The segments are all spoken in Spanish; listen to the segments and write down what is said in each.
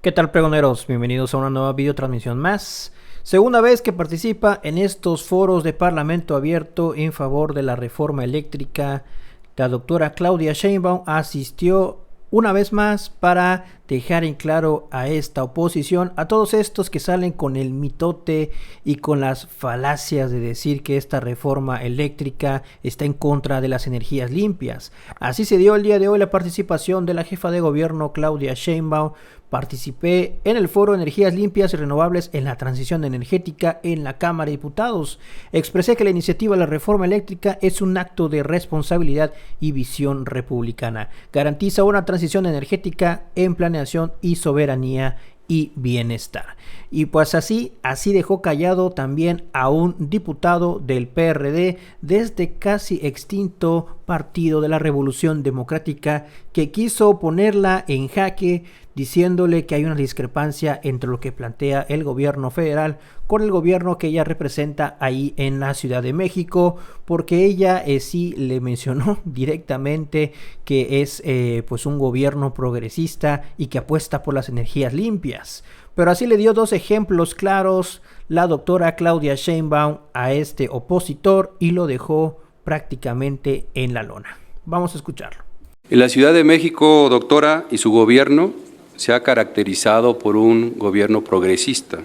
¿Qué tal, pregoneros? Bienvenidos a una nueva videotransmisión más. Segunda vez que participa en estos foros de Parlamento abierto en favor de la reforma eléctrica. La doctora Claudia Sheinbaum asistió una vez más para dejar en claro a esta oposición, a todos estos que salen con el mitote y con las falacias de decir que esta reforma eléctrica está en contra de las energías limpias. Así se dio el día de hoy la participación de la jefa de gobierno Claudia Sheinbaum. Participé en el foro Energías Limpias y Renovables en la Transición Energética en la Cámara de Diputados. Expresé que la iniciativa de la reforma eléctrica es un acto de responsabilidad y visión republicana. Garantiza una transición energética en planeación y soberanía y bienestar. Y pues así dejó callado también a un diputado del PRD de este casi extinto Partido de la Revolución Democrática, que quiso ponerla en jaque diciéndole que hay una discrepancia entre lo que plantea el gobierno federal con el gobierno que ella representa ahí en la Ciudad de México, porque ella sí le mencionó directamente que es pues un gobierno progresista y que apuesta por las energías limpias. Pero así le dio dos ejemplos claros la doctora Claudia Sheinbaum a este opositor y lo dejó prácticamente en la lona. Vamos a escucharlo. En la Ciudad de México, doctora, y su gobierno se ha caracterizado por un gobierno progresista,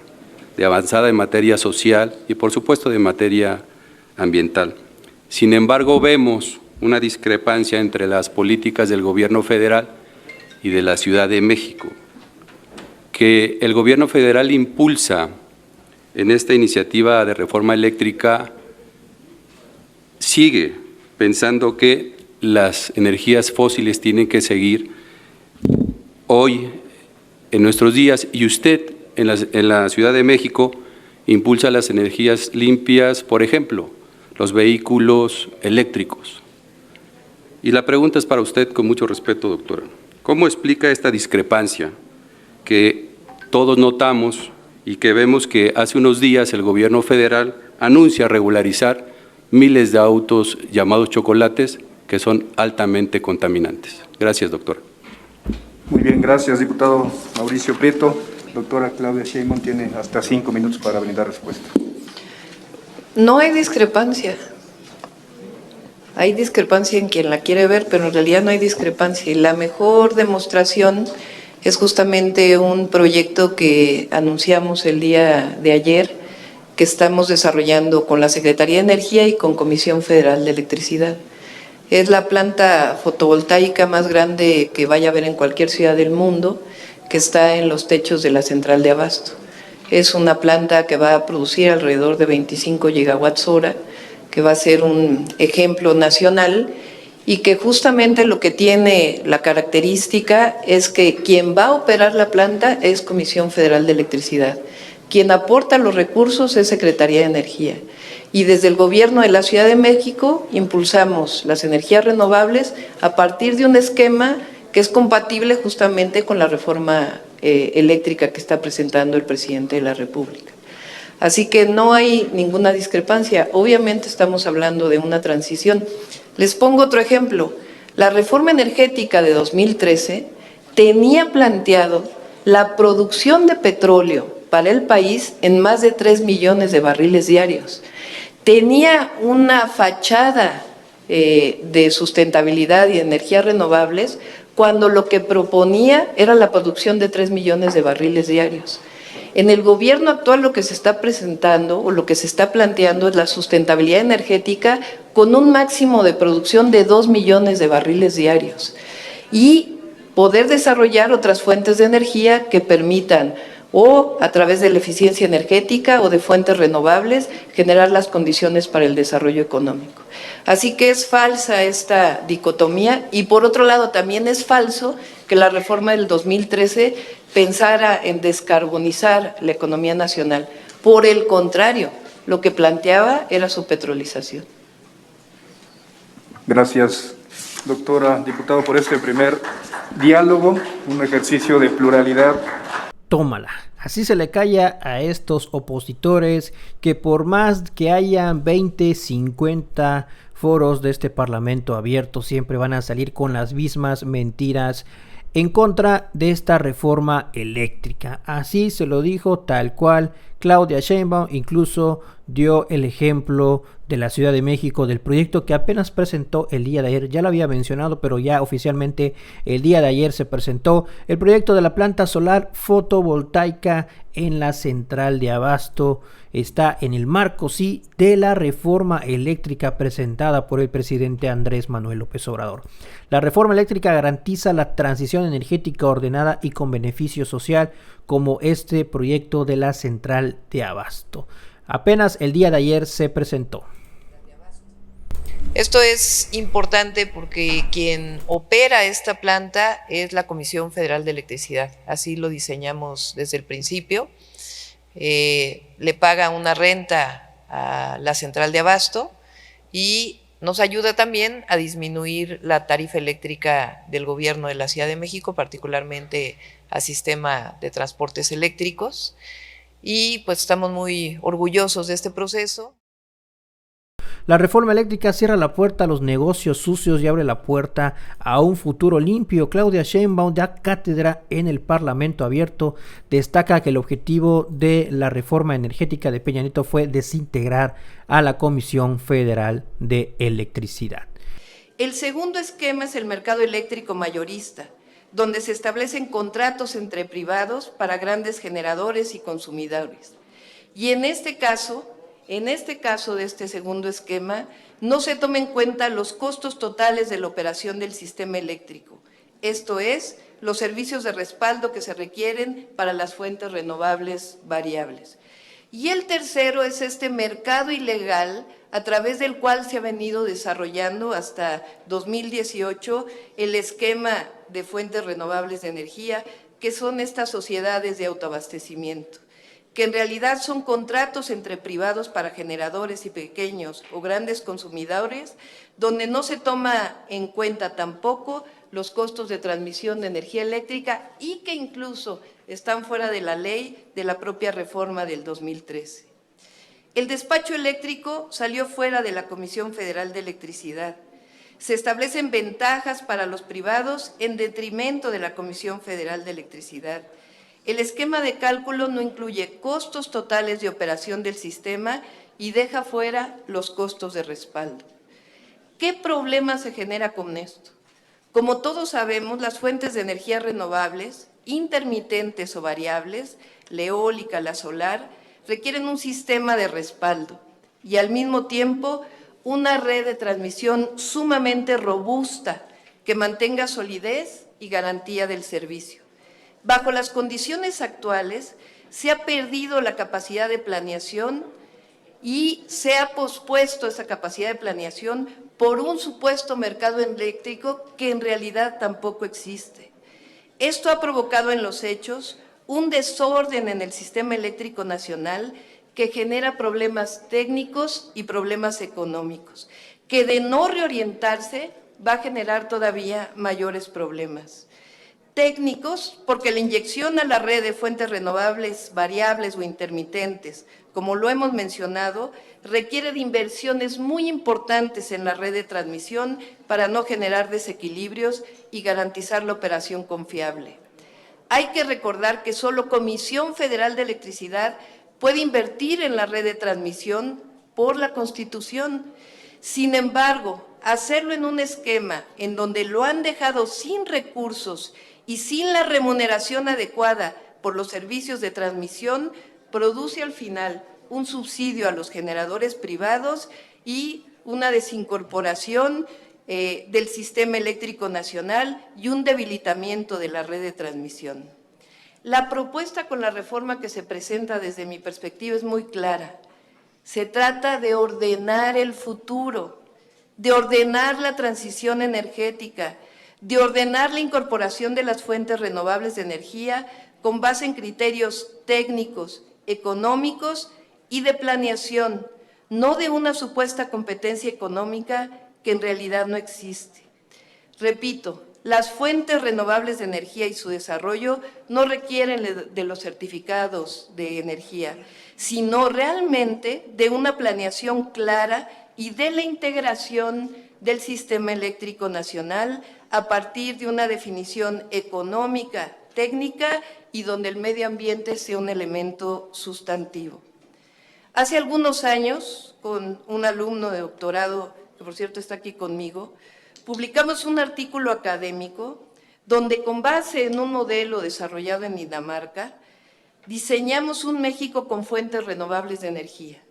de avanzada en materia social y, por supuesto, de materia ambiental. Sin embargo, vemos una discrepancia entre las políticas del gobierno federal y de la Ciudad de México, que el gobierno federal impulsa en esta iniciativa de reforma eléctrica, sigue pensando que las energías fósiles tienen que seguir hoy en nuestros días, y usted en la Ciudad de México impulsa las energías limpias, por ejemplo, los vehículos eléctricos. Y la pregunta es para usted, con mucho respeto, doctora. ¿Cómo explica esta discrepancia que todos notamos y que vemos que hace unos días el gobierno federal anuncia regularizar miles de autos llamados chocolates que son altamente contaminantes? Gracias, doctora. Muy bien, gracias, diputado Mauricio Prieto. Doctora Claudia Sheinbaum tiene hasta 5 minutos para brindar respuesta. No hay discrepancia. Hay discrepancia en quien la quiere ver, pero en realidad no hay discrepancia. Y la mejor demostración es justamente un proyecto que anunciamos el día de ayer, que estamos desarrollando con la Secretaría de Energía y con Comisión Federal de Electricidad. Es la planta fotovoltaica más grande que vaya a haber en cualquier ciudad del mundo, que está en los techos de la central de abasto. Es una planta que va a producir alrededor de 25 gigawatts hora, que va a ser un ejemplo nacional y que justamente lo que tiene la característica es que quien va a operar la planta es Comisión Federal de Electricidad. Quien aporta los recursos es Secretaría de Energía. Y desde el gobierno de la Ciudad de México impulsamos las energías renovables a partir de un esquema que es compatible justamente con la reforma eléctrica que está presentando el presidente de la República. Así que no hay ninguna discrepancia. Obviamente estamos hablando de una transición. Les pongo otro ejemplo. La reforma energética de 2013 tenía planteado la producción de petróleo para el país en más de 3 millones de barriles diarios. Tenía una fachada de sustentabilidad y de energías renovables cuando lo que proponía era la producción de 3 millones de barriles diarios. En el gobierno actual lo que se está presentando o lo que se está planteando es la sustentabilidad energética con un máximo de producción de 2 millones de barriles diarios y poder desarrollar otras fuentes de energía que permitan o a través de la eficiencia energética o de fuentes renovables, generar las condiciones para el desarrollo económico. Así que es falsa esta dicotomía y por otro lado también es falso que la reforma del 2013 pensara en descarbonizar la economía nacional. Por el contrario, lo que planteaba era su petrolización. Gracias, doctora diputado, por este primer diálogo, un ejercicio de pluralidad. Tómala. Así se le calla a estos opositores que por más que hayan 20, 50 foros de este parlamento abierto, siempre van a salir con las mismas mentiras en contra de esta reforma eléctrica. Así se lo dijo tal cual Claudia Sheinbaum, incluso dio el ejemplo de la Ciudad de México, del proyecto que apenas presentó el día de ayer. Ya lo había mencionado, pero ya oficialmente el día de ayer se presentó el proyecto de la planta solar fotovoltaica en la central de Abasto. Está en el marco, sí, de la reforma eléctrica presentada por el presidente Andrés Manuel López Obrador. La reforma eléctrica garantiza la transición energética ordenada y con beneficio social, como este proyecto de la central de Abasto. Apenas el día de ayer se presentó. Esto es importante porque quien opera esta planta es la Comisión Federal de Electricidad. Así lo diseñamos desde el principio. Le paga una renta a la central de Abasto y nos ayuda también a disminuir la tarifa eléctrica del gobierno de la Ciudad de México, particularmente al sistema de transportes eléctricos. Y pues estamos muy orgullosos de este proceso. La reforma eléctrica cierra la puerta a los negocios sucios y abre la puerta a un futuro limpio. Claudia Sheinbaum da cátedra en el Parlamento Abierto. Destaca que el objetivo de la reforma energética de Peña Nieto fue desintegrar a la Comisión Federal de Electricidad. El segundo esquema es el mercado eléctrico mayorista, donde se establecen contratos entre privados para grandes generadores y consumidores. Y en este caso de este segundo esquema, no se toman en cuenta los costos totales de la operación del sistema eléctrico, esto es, los servicios de respaldo que se requieren para las fuentes renovables variables. Y el tercero es este mercado ilegal a través del cual se ha venido desarrollando hasta 2018 el esquema de fuentes renovables de energía, que son estas sociedades de autoabastecimiento, que en realidad son contratos entre privados para generadores y pequeños o grandes consumidores, donde no se toma en cuenta tampoco los costos de transmisión de energía eléctrica y que incluso están fuera de la ley de la propia reforma del 2013. El despacho eléctrico salió fuera de la Comisión Federal de Electricidad. Se establecen ventajas para los privados en detrimento de la Comisión Federal de Electricidad. El esquema de cálculo no incluye costos totales de operación del sistema y deja fuera los costos de respaldo. ¿Qué problema se genera con esto? Como todos sabemos, las fuentes de energía renovables, intermitentes o variables, la eólica, la solar, requieren un sistema de respaldo y al mismo tiempo una red de transmisión sumamente robusta que mantenga solidez y garantía del servicio. Bajo las condiciones actuales, se ha perdido la capacidad de planeación y se ha pospuesto esa capacidad de planeación por un supuesto mercado eléctrico que en realidad tampoco existe. Esto ha provocado en los hechos un desorden en el sistema eléctrico nacional que genera problemas técnicos y problemas económicos, que de no reorientarse va a generar todavía mayores problemas. Técnicos, porque la inyección a la red de fuentes renovables variables o intermitentes, como lo hemos mencionado, requiere de inversiones muy importantes en la red de transmisión para no generar desequilibrios y garantizar la operación confiable. Hay que recordar que solo Comisión Federal de Electricidad puede invertir en la red de transmisión por la Constitución. Sin embargo, hacerlo en un esquema en donde lo han dejado sin recursos y sin la remuneración adecuada por los servicios de transmisión, produce al final un subsidio a los generadores privados y una desincorporación del sistema eléctrico nacional y un debilitamiento de la red de transmisión. La propuesta con la reforma que se presenta desde mi perspectiva es muy clara. Se trata de ordenar el futuro, de ordenar la transición energética, de ordenar la incorporación de las fuentes renovables de energía con base en criterios técnicos, económicos y de planeación, no de una supuesta competencia económica que en realidad no existe. Repito, las fuentes renovables de energía y su desarrollo no requieren de los certificados de energía, sino realmente de una planeación clara y de la integración del sistema eléctrico nacional a partir de una definición económica, técnica y donde el medio ambiente sea un elemento sustantivo. Hace algunos años, con un alumno de doctorado, que por cierto está aquí conmigo, publicamos un artículo académico donde, con base en un modelo desarrollado en Dinamarca, diseñamos un México con fuentes renovables de energía.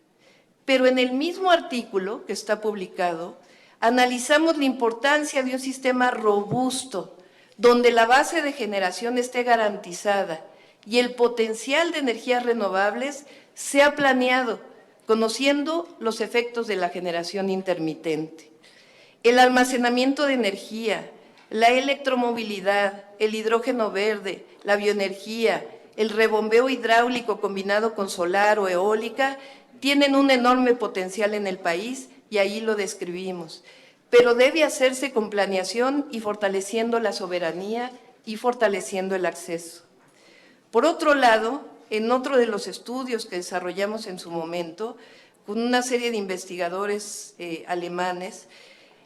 Pero en el mismo artículo que está publicado, analizamos la importancia de un sistema robusto, donde la base de generación esté garantizada y el potencial de energías renovables sea planeado, conociendo los efectos de la generación intermitente. El almacenamiento de energía, la electromovilidad, el hidrógeno verde, la bioenergía, el rebombeo hidráulico combinado con solar o eólica, tienen un enorme potencial en el país y ahí lo describimos. Pero debe hacerse con planeación y fortaleciendo la soberanía y fortaleciendo el acceso. Por otro lado, en otro de los estudios que desarrollamos en su momento, con una serie de investigadores alemanes,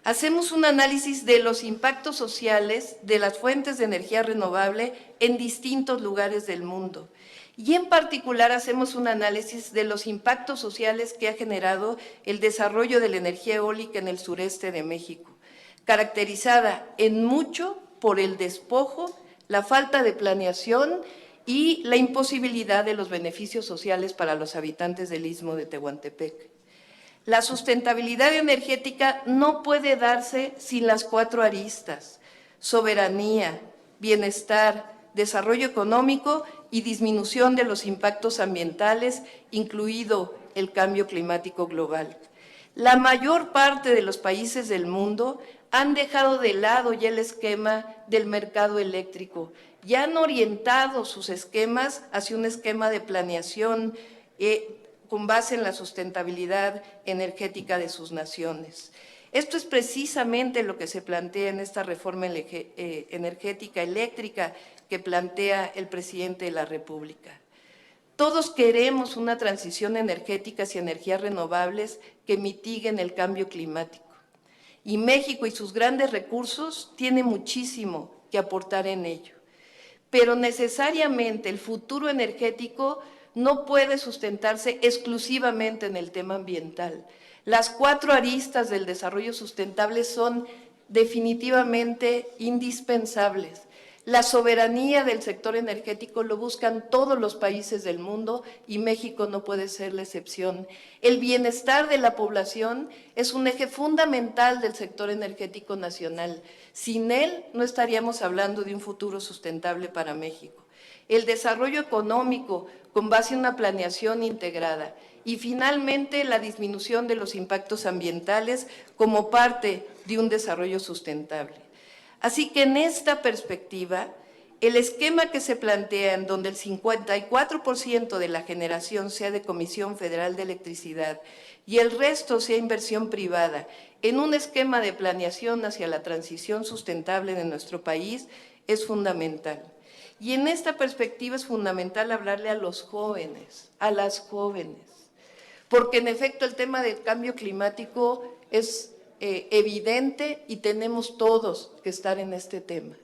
hacemos un análisis de los impactos sociales de las fuentes de energía renovable en distintos lugares del mundo. Y en particular hacemos un análisis de los impactos sociales que ha generado el desarrollo de la energía eólica en el sureste de México, caracterizada en mucho por el despojo, la falta de planeación y la imposibilidad de los beneficios sociales para los habitantes del Istmo de Tehuantepec. La sustentabilidad energética no puede darse sin las 4 aristas: soberanía, bienestar, desarrollo económico y disminución de los impactos ambientales, incluido el cambio climático global. La mayor parte de los países del mundo han dejado de lado ya el esquema del mercado eléctrico, ya han orientado sus esquemas hacia un esquema de planeación con base en la sustentabilidad energética de sus naciones. Esto es precisamente lo que se plantea en esta reforma energética eléctrica que plantea el presidente de la República. Todos queremos una transición energética hacia energías renovables que mitiguen el cambio climático. Y México y sus grandes recursos tienen muchísimo que aportar en ello. Pero necesariamente el futuro energético no puede sustentarse exclusivamente en el tema ambiental. Las 4 aristas del desarrollo sustentable son definitivamente indispensables. La soberanía del sector energético lo buscan todos los países del mundo y México no puede ser la excepción. El bienestar de la población es un eje fundamental del sector energético nacional. Sin él no estaríamos hablando de un futuro sustentable para México. El desarrollo económico con base en una planeación integrada y finalmente la disminución de los impactos ambientales como parte de un desarrollo sustentable. Así que en esta perspectiva, el esquema que se plantea en donde el 54% de la generación sea de Comisión Federal de Electricidad y el resto sea inversión privada, en un esquema de planeación hacia la transición sustentable de nuestro país, es fundamental. Y en esta perspectiva es fundamental hablarle a los jóvenes, a las jóvenes, porque en efecto el tema del cambio climático es evidente y tenemos todos que estar en este tema.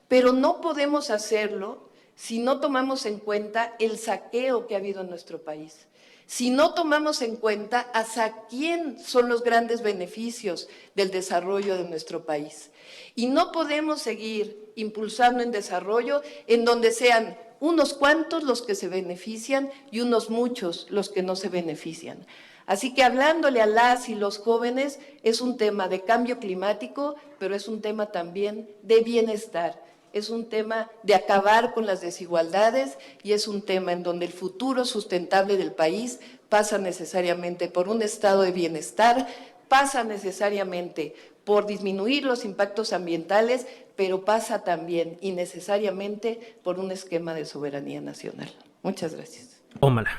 Pero no podemos hacerlo si no tomamos en cuenta el saqueo que ha habido en nuestro país, si no tomamos en cuenta hacia quién son los grandes beneficios del desarrollo de nuestro país. Y no podemos seguir impulsando en desarrollo en donde sean unos cuantos los que se benefician y unos muchos los que no se benefician. Así que hablándole a las y los jóvenes es un tema de cambio climático, pero es un tema también de bienestar, es un tema de acabar con las desigualdades y es un tema en donde el futuro sustentable del país pasa necesariamente por un estado de bienestar, pasa necesariamente por disminuir los impactos ambientales, pero pasa también y necesariamente por un esquema de soberanía nacional. Muchas gracias. Tómala.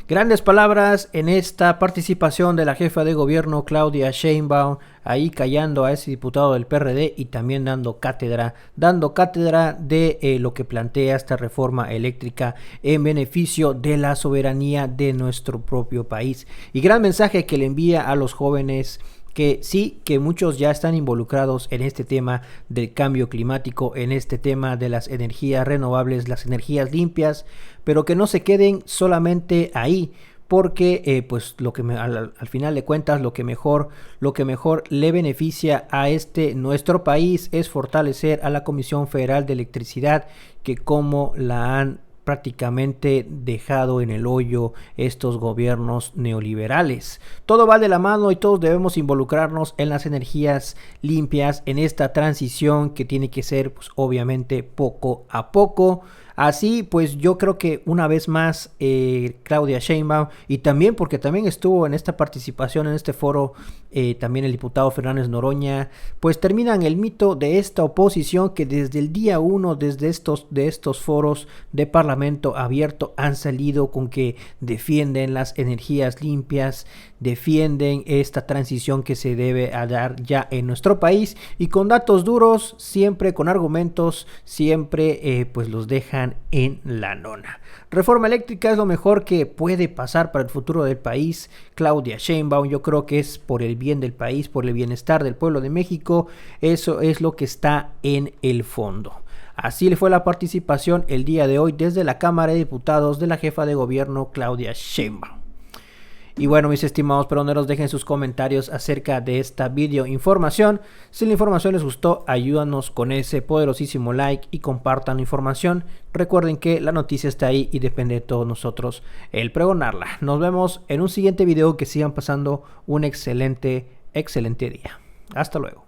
Grandes palabras en esta participación de la jefa de gobierno Claudia Sheinbaum, ahí callando a ese diputado del PRD y también dando cátedra de lo que plantea esta reforma eléctrica en beneficio de la soberanía de nuestro propio país. Y gran mensaje que le envía a los jóvenes que sí, que muchos ya están involucrados en este tema del cambio climático, en este tema de las energías renovables, las energías limpias, pero que no se queden solamente ahí, porque pues lo que al final de cuentas lo que mejor le beneficia a nuestro país es fortalecer a la Comisión Federal de Electricidad, que como la han prácticamente dejado en el hoyo estos gobiernos neoliberales. Todo va de la mano y todos debemos involucrarnos en las energías limpias, en esta transición que tiene que ser pues obviamente poco a poco. Así pues yo creo que una vez más Claudia Sheinbaum, y también porque también estuvo en esta participación en este foro también el diputado Fernández Noroña, pues terminan el mito de esta oposición que desde el día 1 de estos foros de Parlamento Abierto han salido con que defienden las energías limpias, defienden esta transición que se debe a dar ya en nuestro país, y con datos duros, siempre con argumentos, siempre pues los dejan en la lona. Reforma eléctrica es lo mejor que puede pasar para el futuro del país. Claudia Sheinbaum, yo creo que es por el bien del país, por el bienestar del pueblo de México. Eso es lo que está en el fondo. Así le fue la participación el día de hoy desde la Cámara de Diputados de la jefa de gobierno Claudia Sheinbaum. Y bueno, mis estimados peroneros, dejen sus comentarios acerca de esta video información. Si la información les gustó, ayúdanos con ese poderosísimo like y compartan la información. Recuerden que la noticia está ahí y depende de todos nosotros el pregonarla. Nos vemos en un siguiente video. Que sigan pasando un excelente día. Hasta luego.